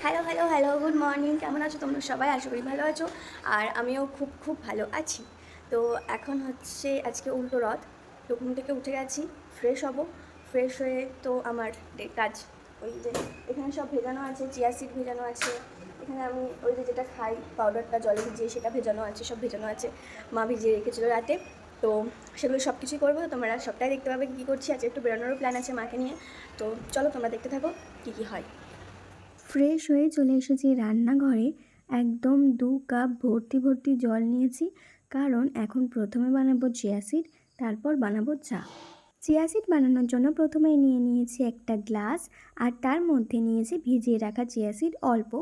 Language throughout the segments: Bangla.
Hello hello hello good morning. কেমন আছো তোমরা সবাই? আশা করি ভালো আছো। আর আমিও খুব খুব ভালো আছি। তো এখন হচ্ছে আজকে উল্টো রথ। তো ঘুম থেকে উঠে গেছি, ফ্রেশ হব। ফ্রেশ হয়ে তো আমার কাজ, ওই যে এখানে সব ভেজানো আছে, চিয়া সিড ভেজানো আছে। এখানে আমি ওই যে যেটা খাই পাউডারটা জলে ভিজিয়ে, সেটা ভেজানো আছে, সব ভেজানো আছে। মা ভিজিয়ে রেখেছিলো রাতে। তো সেগুলো সব কিছুই করবো। তো তোমরা সবটাই দেখতে পাবে কী করছি। আজকে একটু বেরোনোরও প্ল্যান আছে মাকে নিয়ে। তো চলো তোমরা দেখতে থাকো কী কী হয়। ফ্রেশ হয়ে চলে এসেছি রান্নাঘরে। একদম 2 কাপ ভর্তি ভর্তি জল নিয়েছি, কারণ এখন প্রথমে বানাবো চিয়া সিড, তারপর বানাবো চা। চিয়া সিড বানানোর জন্য প্রথমেই নিয়ে নিয়েছি একটা গ্লাস, আর তার মধ্যে নিয়েছি ভিজিয়ে রাখা চিয়া সিড অল্প,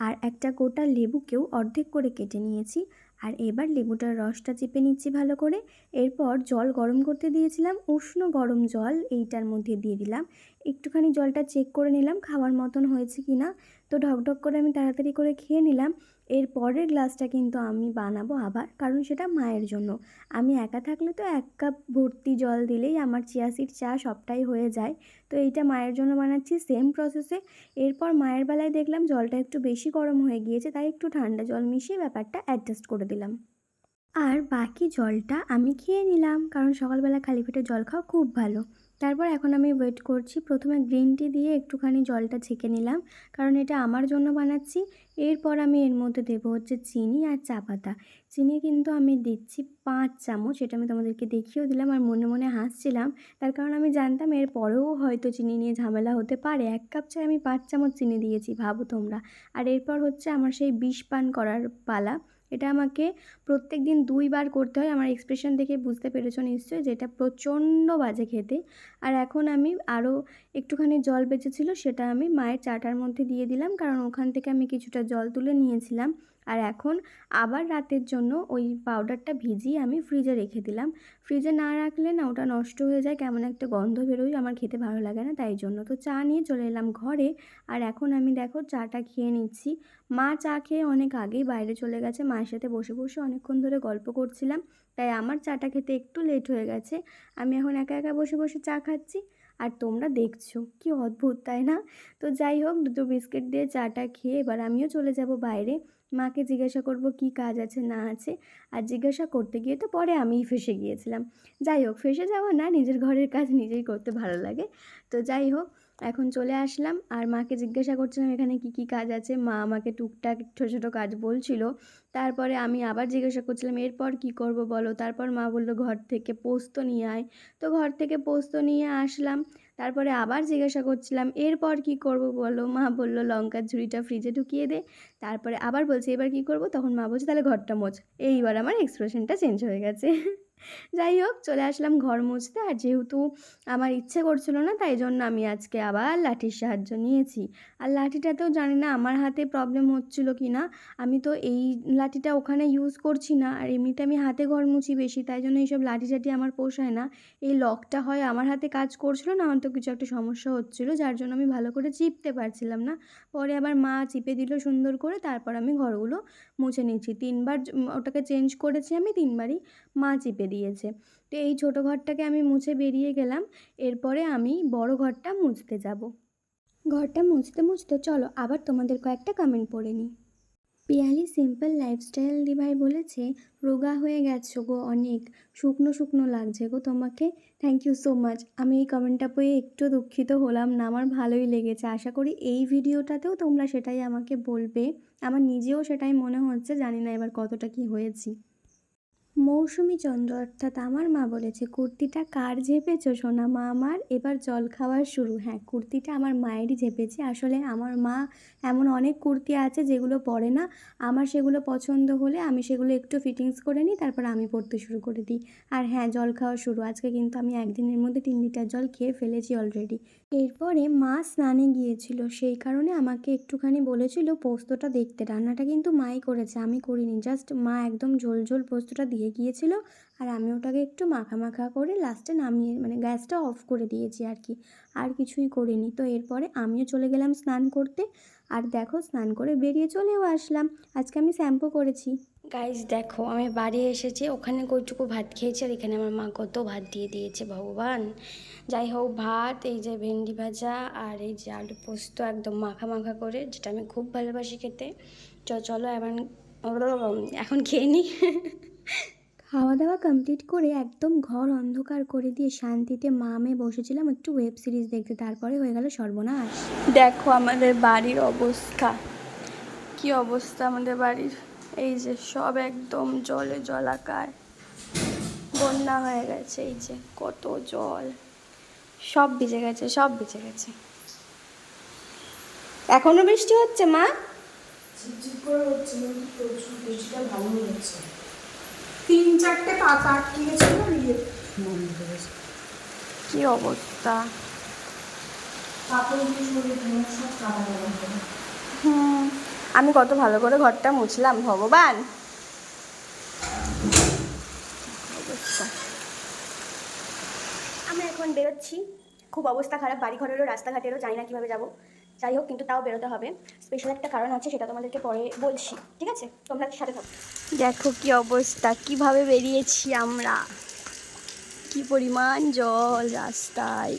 আর একটা গোটা লেবুকেও অর্ধেক করে কেটে নিয়েছি। আর এবার লেবুটার রসটা চেপে নিচ্ছি ভালো করে। এরপর জল গরম করতে দিয়েছিলাম, উষ্ণ গরম জল এইটার মধ্যে দিয়ে দিলাম। একটুখানি জলটা চেক করে নিলাম খাওয়ার মতন হয়েছে কি না। তো ঢকঢক করে আমি তাড়াতাড়ি করে খেয়ে নিলাম। এর পরের গ্লাসটা কিন্তু আমি বানাবো আবার, কারণ সেটা মায়ের জন্য। আমি একা থাকলে তো 1 কাপ ভর্তি জল দিলেই আমার চিয়া সিড চা সবটাই হয়ে যায়। তো এইটা মায়ের জন্য বানাচ্ছি সেম প্রসেসে। এরপর মায়ের বেলায় দেখলাম জলটা একটু বেশি গরম হয়ে গিয়েছে, তাই একটু ঠান্ডা জল মিশিয়ে ব্যাপারটা অ্যাডজাস্ট করে দিলাম। আর বাকি জলটা আমি খেয়ে নিলাম, কারণ সকালবেলা খালি পেটে জল খাওয়া খুব ভালো। তারপর এখন আমি ওয়েট করছি। প্রথমে গ্রিন টি দিয়ে একটুখানি জলটা ছেঁকে নিলাম, কারণ এটা আমার জন্য বানাচ্ছি। এরপর আমি এর মধ্যে দেবো হচ্ছে চিনি আর চা পাতা। চিনি কিন্তু আমি দিচ্ছি 5 চামচ, এটা আমি তোমাদেরকে দেখিয়েও দিলাম আর মনে মনে হাসছিলাম। তার কারণ আমি জানতাম এর পরেও হয়তো চিনি নিয়ে ঝামেলা হতে পারে। 1 কাপ চায় আমি 5 চামচ চিনি দিয়েছি, ভাবো তোমরা। আর এরপর হচ্ছে আমার সেই বিষ পান করার পালা। এটা আমাকে প্রত্যেকদিন 2 বার করতে হয়। আমার এক্সপ্রেশন দেখে বুঝতে পেরেছো নিশ্চয়ই যে এটা প্রচণ্ড বাজে খেতে। আর এখন আমি আরও একটুখানি জল বেঁচেছিল, সেটা আমি মায়ের চাটার মধ্যে দিয়ে দিলাম, কারণ ওখান থেকে আমি কিছুটা জল তুলে নিয়েছিলাম। আর এখন আবার রাতের জন্য ওই পাউডারটা ভিজিয়ে আমি ফ্রিজে রেখে দিলাম। ফ্রিজে না রাখলে না ওটা নষ্ট হয়ে যায়, কেমন একটা গন্ধ বেরোয়, আমার খেতে ভালো লাগে না, তাই জন্য। তো চা নিয়ে চলে এলাম ঘরে। আর এখন আমি দেখো চাটা খেয়ে নিচ্ছি। মা চা খেয়ে অনেক আগেই বাইরে চলে গেছে, মায়ের সাথে বসে বসে অনেকক্ষণ ধরে গল্প করছিলাম, তাই আমার চাটা খেতে একটু লেট হয়ে গেছে। আমি এখন একা একা বসে বসে চা খাচ্ছি, আর তোমরা দেখছো, কি অদ্ভুত তাই না? তো যাই হোক, দুটো বিস্কিট দিয়ে চাটা খেয়ে এবার আমিও চলে যাব বাইরে। মাকে জিজ্ঞাসা করব কি কাজ আছে না আছে। আর জিজ্ঞাসা করতে গিয়ে তো পরে আমিই ফেঁসে গিয়েছিলাম। যাই হোক, ফেঁসে যাওয়া না, নিজের ঘরের কাজ নিজেই করতে ভালো লাগে। তো যাই হোক, এখন চলে আসলাম আর মাকে জিজ্ঞাসা করছিলাম এখানে কি কি কাজ আছে। মা আমাকে টুকটাক ছোটো ছোটো কাজ বলছিল। তারপরে আমি আবার জিজ্ঞাসা করছিলাম এরপর কি করব বলো। তারপর মা বলল ঘর থেকে পোস্ত নিয়ে আয়। তো ঘর থেকে পোস্ত নিয়ে আসলাম। তারপরে আবার জিজ্ঞাসা করছিলাম এরপর কি করব বলো। মা বলল লঙ্কার ঝুড়িটা ফ্রিজে ঢুকিয়ে দে। তারপরে আবার বলছে এবার কি করব, তখন মা বলছে তাহলে ঘরটা মোছ। এইবার আমার এক্সপ্রেশনটা চেঞ্জ হয়ে গেছে। যাই হোক, চলে আসলাম ঘর মুছতে। আর যেহেতু আমার ইচ্ছে করছিল না, তাই জন্য আমি আজকে আবার লাঠির সাহায্য নিয়েছি। আর লাঠিটাতেও জানি না আমার হাতে প্রবলেম হচ্ছিল কি না। আমি তো এই লাঠিটা ওখানে ইউজ করছি না, আর এমনিতে আমি হাতে ঘর মুছি বেশি, তাই জন্য এইসব লাঠি টাঠি আমার পোষায় না। এই লকটা হয় আমার হাতে কাজ করছিল না, আমার তো কিছু একটা সমস্যা হচ্ছিলো, যার জন্য আমি ভালো করে চিপতে পারছিলাম না। পরে আবার মা চিপে দিল সুন্দর করে, তারপর আমি ঘরগুলো মুছে নিচ্ছি। 3 বার ওটাকে চেঞ্জ করেছি আমি, 3 বারই মা চিপে দিয়েছে। তো এই ছোটো ঘরটাকে আমি মুছে বেরিয়ে গেলাম। এরপরে আমি বড় ঘরটা মুছতে যাব। ঘরটা মুছতে মুছতে চলো আবার তোমাদের কয়েকটা কমেন্ট পড়ে নিই। পিয়ালি সিম্পল লাইফস্টাইল দিভাই বলেছে, রোগা হয়ে গেছো গো অনেক, শুকনো শুকনো লাগছে গো তোমাকে। Thank you so much. আমি এই কমেন্টটা পেয়ে একটু দুঃখিত হলাম না, আমার ভালোই লেগেছে। আশা করি এই ভিডিওটাতেও তোমরা সেটাই আমাকে বলবে। আমার নিজেও সেটাই মনে হচ্ছে, জানি না এবার কতটা কি হয়েছি। মৌসুমী চন্দ্র অর্থাৎ আমার মা বলেছে, কুর্তিটা কার ঝেপেছো সোনা মা আমার, এবার জল খাওয়ার শুরু। হ্যাঁ, কুর্তিটা আমার মায়েরই ঝেপেছে। আসলে আমার মা এমন অনেক কুর্তি আছে যেগুলো পরে না, আমার সেগুলো পছন্দ হলে আমি সেগুলো একটু ফিটিংস করে নিই, তারপর আমি পরতে শুরু করে দিই। আর হ্যাঁ, জল খাওয়া শুরু। আজকে কিন্তু আমি একদিনের মধ্যে 3 লিটার জল খেয়ে ফেলেছি অলরেডি। এরপরে মা স্নানে গিয়েছিল, সেই কারণে আমাকে একটুখানি বলেছিল পোস্তটা দেখতে। রান্নাটা কিন্তু মাই করেছে, আমি করিনি। জাস্ট মা একদম ঝোল ঝোল পোস্তটা দিয়ে গিয়েছিল, আর আমি ওটাকে একটু মাখা মাখা করে লাস্টে নামিয়ে, মানে গ্যাসটা অফ করে দিয়েছি আর কি, আর কিছুই করিনি। তো এরপরে আমিও চলে গেলাম স্নান করতে। আর দেখো স্নান করে বেরিয়ে চলেও আসলাম। আজকে আমি শ্যাম্পু করেছি। গাইজ দেখো আমি বাড়ি এসেছি, ওখানে কইটুকু ভাত খেয়েছি আর এখানে আমার মা কত ভাত দিয়ে দিয়েছে ভগবান। যাই হোক, ভাত, এই যে ভেন্ডি ভাজা আর এই যে আলু পোস্ত একদম মাখা মাখা করে, যেটা আমি খুব ভালোবাসি খেতে। চলো এখন খেয়ে নিই। খাওয়া দাওয়া কমপ্লিট করে একদম ঘর অন্ধকার করে দিয়ে শান্তিতে মা মেয়ে বসেছিলাম একটু ওয়েব সিরিজ দেখতে, তারপরে হয়ে গেল সর্বনাশ। দেখো আমাদের বাড়ির অবস্থা, কি অবস্থা আমাদের বাড়ির। এই যে সব একদম জলে জলাকার, বন্যা হয়ে গেছে, এই যে কত জল, সব ভিজে গেছে, সব ভিজে গেছে। এখনো বৃষ্টি হচ্ছে মা? ঝিপঝিপ করে হচ্ছে, কিন্তু প্রচুর বৃষ্টিটা ভালো হচ্ছে। 3-4টে পাতা আটকে গেছিল, ইয়ে বন্ধ হয়ে গেছে। কি অবস্থা। কাপড়গুলো সরিয়ে দিয়ে সব কাদা কাদা করে। আমি কত ভালো করে ঘরটা মুছলাম ভগবান। অবস্থা। আমরা এখন বেরোচ্ছি, খুব অবস্থা খারাপ, বাড়ি ঘরেরও রাস্তাঘাটেরও, জানি না কীভাবে যাবো। যাই হোক, কিন্তু তাও বেরোতে হবে। স্পেশাল একটা কারণ আছে, সেটা তোমাদেরকে পরে বলছি, ঠিক আছে? তোমরা সাথে থাকো। দেখো কি অবস্থা, কিভাবে বেরিয়েছি আমরা, কি পরিমাণ জল রাস্তায়।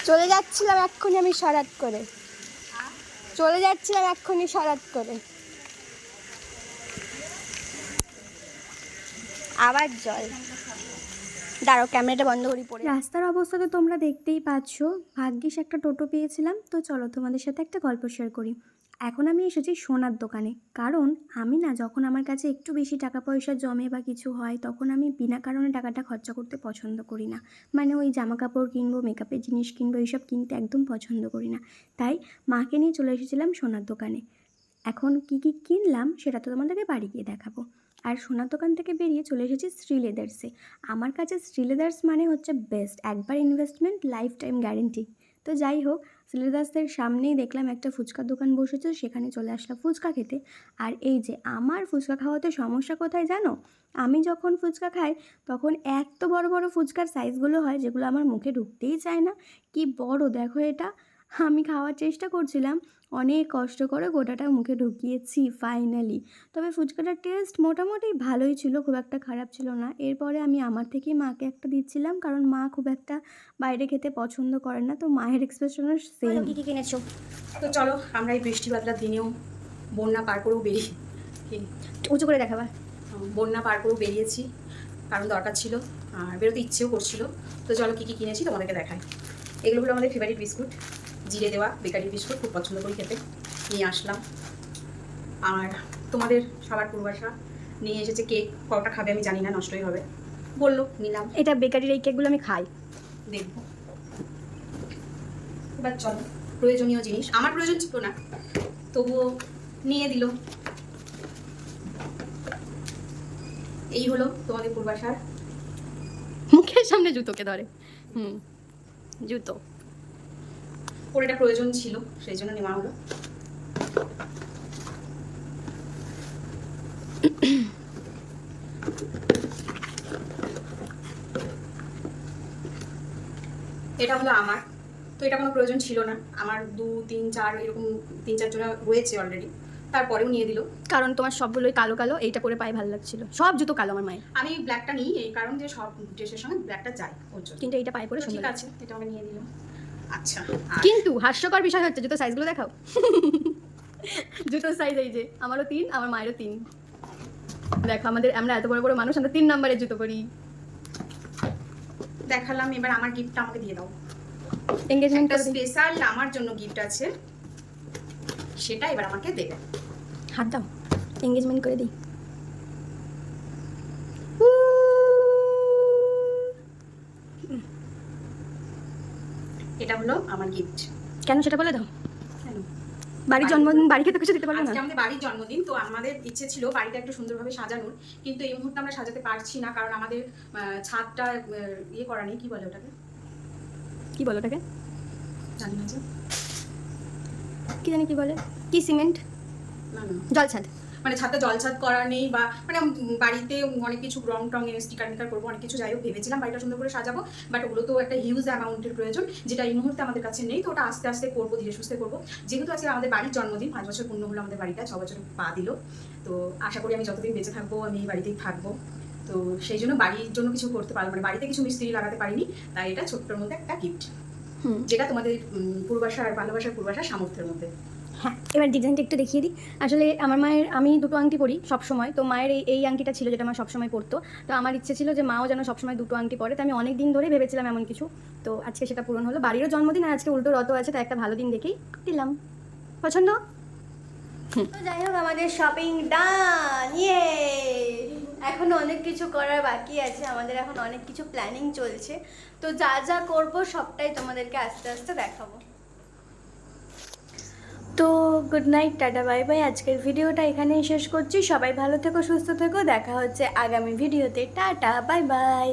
চলে যাচ্ছিলাম এক্ষুনি আমি সরাত করে, চলে যাচ্ছিলাম এক্ষুনি সরাত করে, আবার জল। দাঁড়াও, ক্যামেরাটা বন্ধ করি পড়ে। রাস্তার অবস্থা তো তোমরা দেখতেই পাচ্ছ। ভাগ্যিস একটা টোটো পেয়েছিলাম। তো চলো তোমাদের সাথে একটা গল্প শেয়ার করি। এখন আমি এসেছি সোনার দোকানে, কারণ আমি না, যখন আমার কাছে একটু বেশি টাকা পয়সা জমে বা কিছু হয়, তখন আমি বিনা কারণে টাকাটা খরচা করতে পছন্দ করি না। মানে ওই জামা কাপড় কিনবো, মেকআপের জিনিস কিনবো, এইসব কিনতে একদম পছন্দ করি না। তাই মাকে নিয়ে চলে এসেছিলাম সোনার দোকানে। এখন কি কি কিনলাম সেটা তো তোমাদেরকে বাড়ি গিয়ে দেখাবো। আর সোনার দোকান থেকে বেরিয়ে চলে এসেছি শ্রী লেদার্সে। আমার কাছে শ্রী লেদার্স মানে হচ্ছে বেস্ট, একবার ইনভেস্টমেন্ট, লাইফ টাইম গ্যারেন্টি। তো যাই হোক, শ্রী লেদার্সের সামনেই দেখলাম একটা ফুচকার দোকান বসেছে, সেখানে চলে আসলাম ফুচকা খেতে। আর এই যে আমার ফুচকা খাওয়াতে সমস্যা কোথায় জানো? আমি যখন ফুচকা খাই তখন এত বড় বড় ফুচকার সাইজগুলো হয়, যেগুলো আমার মুখে ঢুকতেই চায় না। কি বড় দেখো এটা! আমি খাওয়ার চেষ্টা করছিলাম, অনেক কষ্ট করে গোটাটা মুখে ঢুকিয়েছি ফাইনালি। তবে ফুচকাটার টেস্ট মোটামুটি ভালোই ছিল, খুব একটা খারাপ ছিল না। এরপরে আমি আমার থেকেই মাকে একটা দিচ্ছিলাম, কারণ মা খুব একটা বাইরে খেতে পছন্দ করে না। তো মায়ের এক্সপ্রেশনও সেম। কি কি কিনেছো? তো চলো, আমরা এই বৃষ্টি বাদলার দিনেও বন্যা পার করেও উঁচু করে দেখাবা। বন্যা পার করেও বেরিয়েছি, কারণ দরকার ছিল আর বেরোতে ইচ্ছেও করছিল। তো চলো কী কী কিনেছি তোমাদেরকে দেখাই। এগুলো হলো আমাদের ফেভারিট বিস্কুট, জিরে দেওয়া বেকারি বিস্কুট, খুব পছন্দ করি খেতে, নিয়ে আসলাম। আর তোমাদের সবার পূর্বাশা নিয়ে এসেছে কেক। কটা খাবে আমি জানি না, নষ্টই হবে, বললো নিলাম। এটা বেকারির এই কেকগুলো আমি খাই, দেখবো। এবার চলো, প্রয়োজনীয় জিনিস আমার প্রয়োজন ছিল না, তবুও নিয়ে দিল। এই হলো তোমাদের পূর্বাশার। মুখের সামনে জুতোকে ধরে। জুতো ওর এটা প্রয়োজন ছিল, সেই জন্য নেওয়া হলো। এটা হলো আমার, তো এটা কোনো প্রয়োজন ছিল না আমার। 2-3-4 এরকম 3-4 জোড়া রয়েছে অলরেডি, তারপরেও নিয়ে দিল। কারণ তোমার সবগুলোই কালো কালো, এইটা পরে পায়ে ভালো লাগছিল। সব জুতো কালো আমার মায়ের, আমি ব্ল্যাকটা নিই এই কারণ যে সব ড্রেসের সঙ্গে ব্ল্যাকটা যায় ওর জন্য। কিন্তু এইটা পায়ে পরে ঠিক সুন্দর আছে, এটা আমাকে নিয়ে দিল। আচ্ছা, কিন্তু হাস্যকর বিষয় হচ্ছে জুতো সাইজগুলো দেখাও। জুতোর সাইজ এই যে আমারও 3, আমার মায়েরও 3। দেখো আমরা এত বড় বড় মানুষ, আমরা 3 নম্বরের জুতো পরি। দেখালাম, এবার আমার গিফটটা আমাকে দিয়ে দাও। এনগেজমেন্ট একটা করে দিই। স্পেশাল আমার জন্য গিফট আছে, সেটা এবার আমাকে দেবে। হাত দাও, এনগেজমেন্ট করে দিই। এটা হলো আমার গিফট। কেন সেটা বলে দাও। কেন? বাড়ির জন্মদিন, বাড়িতে তো কিছু দিতে পারবো না। আজকে আমাদের বাড়ির জন্মদিন, তো আমাদের ইচ্ছে ছিল বাড়িটা একটু সুন্দরভাবে সাজানোর, কিন্তু এই মুহূর্তে আমরা সাজাতে পারছি না, কারণ আমাদের ছাদটা ইয়ে করা নেই, কি বলে ওটাকে, কি বলো ওটাকে? জানি না যে কি জানি কি বলে, কি সিমেন্ট, না না জলছাদ। মানে ছাদটা জলছাদ করা নেই, বা মানে বাড়িতে অনেক কিছু রং টং এনে স্টিকার মিকার করবো, অনেক কিছু যাই হোক ভেবেছিলাম বাড়িটা সুন্দর করে সাজাবো, বাট ওগুলো তো একটা হিউজ অ্যামাউন্টের প্রয়োজন, যেটা এই মুহূর্তে আমাদের কাছে নেই। তো ওটা আস্তে আস্তে করবো, ধীরে সুস্থে করবো। যেহেতু আজকে আমাদের বাড়ির জন্মদিন, 5 বছর পূর্ণ হলো আমাদের বাড়িটা, 6 বছর পা দিল। তো আশা করি আমি যতদিন বেঁচে থাকবো আমি এই বাড়িতেই থাকবো। তো সেই জন্য বাড়ির জন্য কিছু করতে পারবো, মানে বাড়িতে কিছু মিস্ত্রি লাগাতে পারিনি, তাই এটা ছোট্টর মধ্যে একটা গিফট, যেটা তোমাদের পূর্বাশার ভালোবাসার পূর্বাশার সামর্থ্যের মধ্যে। হ্যাঁ, এবার ডিজাইনটা একটু দেখিয়ে দিই। আসলে আমার মায়ের, আমি দুটো আংটি পরি সবসময়, তো মায়ের এই আংটিটা ছিল যেটা মা সবসময় পরতো। তো আমার ইচ্ছে ছিল যে মাও যেন সবসময় দুটো আংটি পরে। তো আমি অনেক দিন ধরে ভেবেছিলাম এমন কিছু, তো আজকে সেটা পূরণ হলো। বাড়িরও জন্মদিন আর আজকে উল্টো রথও আছে, তাই একটা ভালো দিন দেখেই দিলাম। পছন্দ? তো যাই হোক, আমাদের শপিং ডান। ইয়ে, এখনও অনেক কিছু করার বাকি আছে, আমাদের এখন অনেক কিছু প্ল্যানিং চলছে। তো যা যা করব সবটাই তোমাদেরকে আস্তে আস্তে দেখাবো। তো good night, tata, bye bye. আজকের ভিডিওটা এখানেই শেষ করছি। সবাই ভালো থেকো, সুস্থ থেকো, দেখা হচ্ছে আগামী ভিডিওতে। Tata, bye bye.